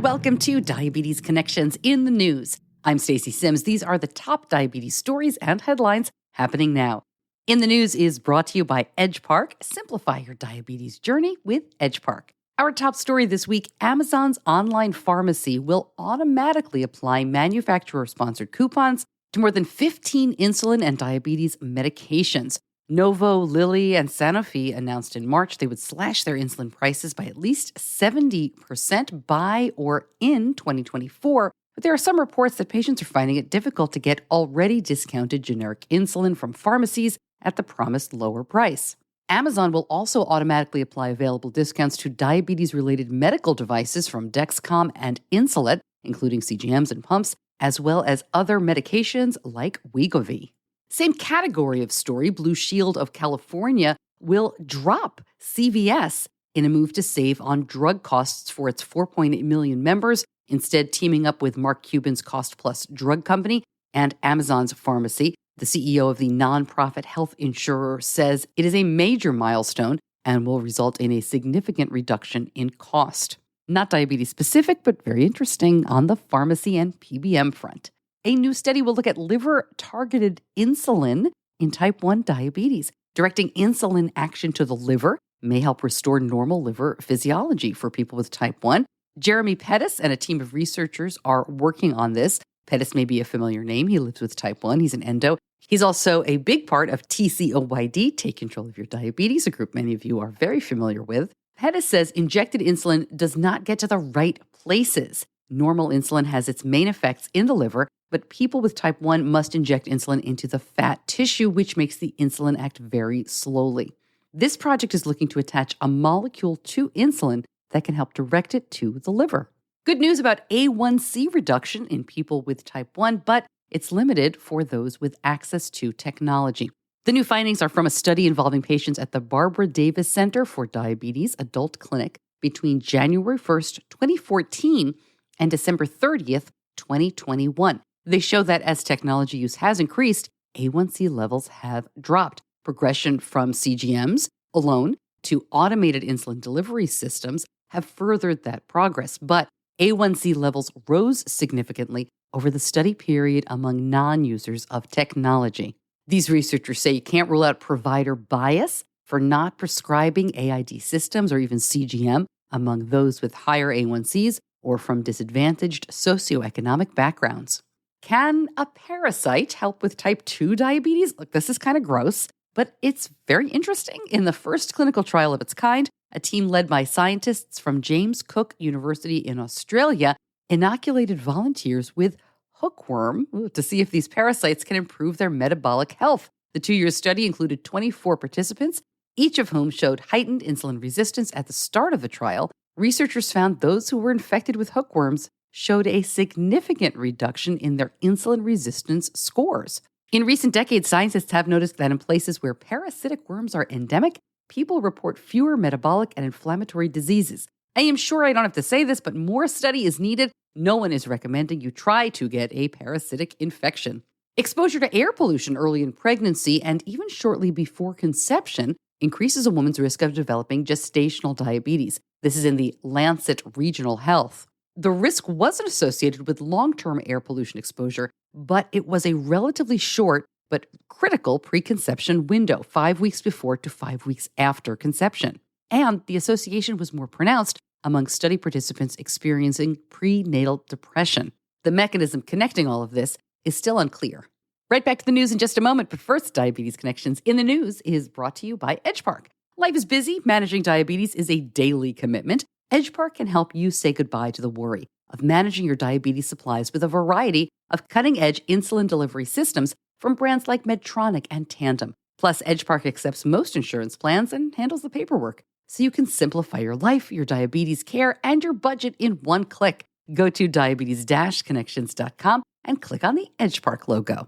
Welcome to Diabetes Connections in the News. I'm Stacey Simms. These are the top diabetes stories and headlines happening now. In the News is brought to you by Edgepark. Simplify your diabetes journey with Edgepark. Our top story this week, Amazon's online pharmacy will automatically apply manufacturer-sponsored coupons to more than 15 insulin and diabetes medications. Novo, Lilly, and Sanofi announced in March they would slash their insulin prices by at least 70% by or in 2024. But there are some reports that patients are finding it difficult to get already discounted generic insulin from pharmacies at the promised lower price. Amazon will also automatically apply available discounts to diabetes-related medical devices from Dexcom and Insulet, including CGMs and pumps, as well as other medications like Wegovy. Same category of story, Blue Shield of California will drop CVS in a move to save on drug costs for its 4.8 million members, instead teaming up with Mark Cuban's Cost Plus drug company and Amazon's pharmacy. The CEO of the nonprofit health insurer says it is a major milestone and will result in a significant reduction in cost. Not diabetes specific, but very interesting on the pharmacy and PBM front. A new study will look at liver targeted insulin in type 1 diabetes. Directing insulin action to the liver may help restore normal liver physiology for people with type 1. Jeremy Pettus and a team of researchers are working on this. Pettus may be a familiar name. He lives with type 1. He's an endo. He's also a big part of TCOYD, Take Control of Your Diabetes, a group many of you are very familiar with. Pettus says injected insulin does not get to the right places. Normal insulin has its main effects in the liver, but people with type 1 must inject insulin into the fat tissue, which makes the insulin act very slowly. This project is looking to attach a molecule to insulin that can help direct it to the liver. Good news about A1C reduction in people with type 1, but it's limited for those with access to technology. The new findings are from a study involving patients at the Barbara Davis Center for Diabetes Adult Clinic between January 1st, 2014 and December 30th, 2021. They show that as technology use has increased, A1C levels have dropped. Progression from CGMs alone to automated insulin delivery systems have furthered that progress, but A1C levels rose significantly over the study period among non-users of technology. These researchers say you can't rule out provider bias for not prescribing AID systems or even CGM among those with higher A1Cs or from disadvantaged socioeconomic backgrounds. Can a parasite help with type 2 diabetes? Look, this is kind of gross, but it's very interesting. In the first clinical trial of its kind, a team led by scientists from James Cook University in Australia inoculated volunteers with hookworm to see if these parasites can improve their metabolic health. The 2-year study included 24 participants, each of whom showed heightened insulin resistance at the start of the trial. Researchers found those who were infected with hookworms showed a significant reduction in their insulin resistance scores. In recent decades, scientists have noticed that in places where parasitic worms are endemic, people report fewer metabolic and inflammatory diseases. I am sure I don't have to say this, but more study is needed. No one is recommending you try to get a parasitic infection. Exposure to air pollution early in pregnancy and even shortly before conception increases a woman's risk of developing gestational diabetes. This is in the Lancet Regional Health. The risk wasn't associated with long-term air pollution exposure, but it was a relatively short but critical preconception window, 5 weeks before to 5 weeks after conception. And the association was more pronounced among study participants experiencing prenatal depression. The mechanism connecting all of this is still unclear. Right back to the news in just a moment, but first, Diabetes Connections in the News is brought to you by Edgepark. Life is busy. Managing diabetes is a daily commitment. Edgepark can help you say goodbye to the worry of managing your diabetes supplies with a variety of cutting-edge insulin delivery systems from brands like Medtronic and Tandem. Plus, Edgepark accepts most insurance plans and handles the paperwork, so you can simplify your life, your diabetes care, and your budget in one click. Go to diabetes-connections.com and click on the Edgepark logo.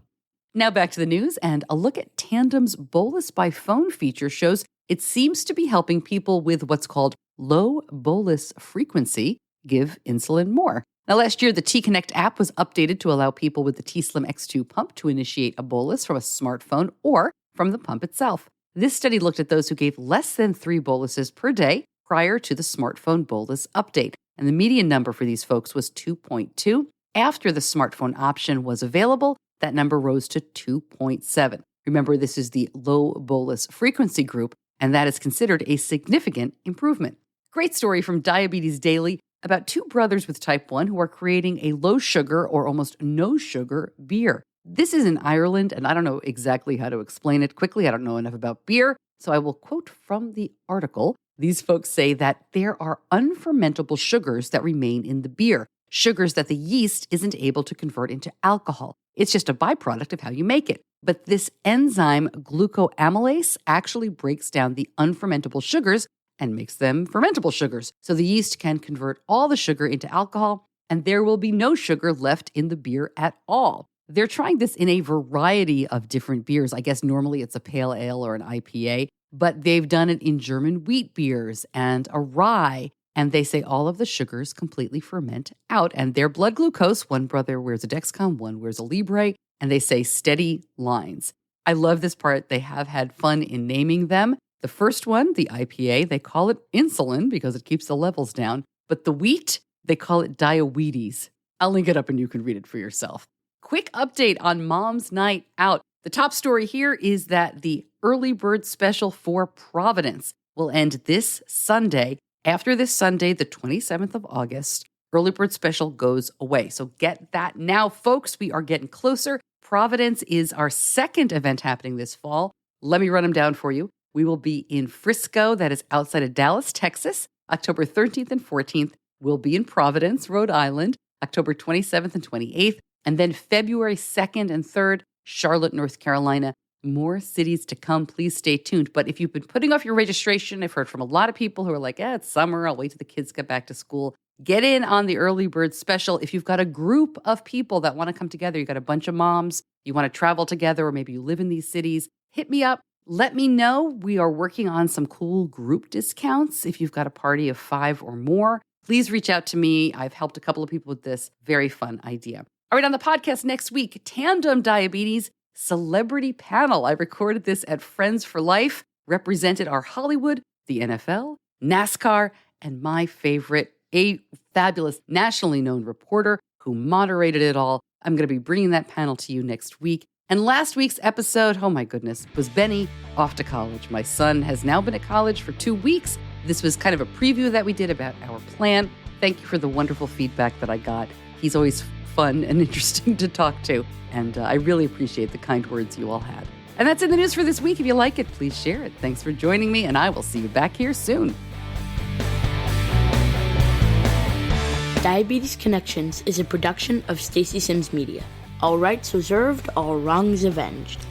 Now back to the news, and a look at Tandem's bolus by phone feature shows it seems to be helping people with what's called low bolus frequency give insulin more. Now, last year, the T-Connect app was updated to allow people with the t:slim X2 pump to initiate a bolus from a smartphone or from the pump itself. This study looked at those who gave less than 3 boluses per day prior to the smartphone bolus update. and the median number for these folks was 2.2. After the smartphone option was available, that number rose to 2.7. Remember, this is the low bolus frequency group, and that is considered a significant improvement. Great story from Diabetes Daily about two brothers with type 1 who are creating a low sugar or almost no sugar beer. This is in Ireland, and I don't know exactly how to explain it quickly. I don't know enough about beer, so I will quote from the article. These folks say that there are unfermentable sugars that remain in the beer, sugars that the yeast isn't able to convert into alcohol. It's just a byproduct of how you make it. But this enzyme, glucoamylase, actually breaks down the unfermentable sugars and makes them fermentable sugars. So the yeast can convert all the sugar into alcohol, and there will be no sugar left in the beer at all. They're trying this in a variety of different beers. I guess normally it's a pale ale or an IPA, but they've done it in German wheat beers and a rye. And they say all of the sugars completely ferment out. And their blood glucose, one brother wears a Dexcom, one wears a Libre, and they say steady lines. I love this part. They have had fun in naming them. The first one, the IPA, they call it insulin because it keeps the levels down. But the wheat, they call it diabetes. I'll link it up and you can read it for yourself. Quick update on Mom's Night Out. The top story here is that the early bird special for Providence will end this Sunday. After this Sunday, the 27th of August, early bird special goes away. So get that now, folks. We are getting closer. Providence is our second event happening this fall. Let me run them down for you. We will be in Frisco, that is outside of Dallas, Texas, October 13th and 14th. We'll be in Providence, Rhode Island, October 27th and 28th. And then February 2nd and 3rd, Charlotte, North Carolina. More cities to come. Please stay tuned. But if you've been putting off your registration, I've heard from a lot of people who are like, it's summer. I'll wait till the kids get back to school. Get in on the early bird special. If you've got a group of people that want to come together, you've got a bunch of moms, you want to travel together, or maybe you live in these cities, hit me up. Let me know. We are working on some cool group discounts. If you've got a party of 5 or more, please reach out to me. I've helped a couple of people with this very fun idea. All right, on the podcast next week, Tandem Diabetes Celebrity Panel. I recorded this at Friends for Life, represented our Hollywood, the NFL, NASCAR, and my favorite, a fabulous nationally known reporter who moderated it all. I'm going to be bringing that panel to you next week. And last week's episode, oh my goodness, was Benny off to college. My son has now been at college for 2 weeks. This was kind of a preview that we did about our plan. Thank you for the wonderful feedback that I got. He's always fun and interesting to talk to. And I really appreciate the kind words you all had. And that's in the news for this week. If you like it, please share it. Thanks for joining me, and I will see you back here soon. Diabetes Connections is a production of Stacey Simms Media. All rights reserved, all wrongs avenged.